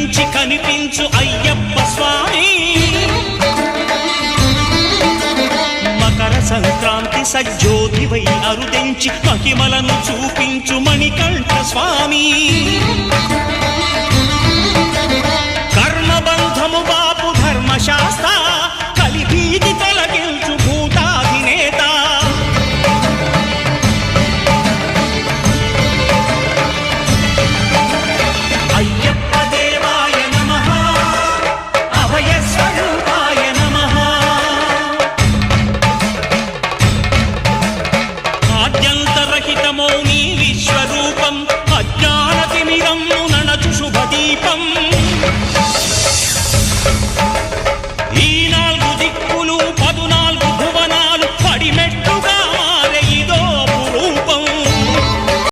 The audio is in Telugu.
కనిపించి కనిపించు అయ్యప్ప స్వామి మకర సంక్రాంతి సజ్జోతివై అరుదించి మహిమలను చూపించు మణికంఠ స్వామి కర్మబంధము బాపు ధర్మశాస్త్ర కలిభీతి తొలగించు భూతాధినేత అయ్యప్ప దేవాయ నమః అభయ స్వరూపాయ నమః ఆద్యంతరహితమౌ నీ విశ్వరూపం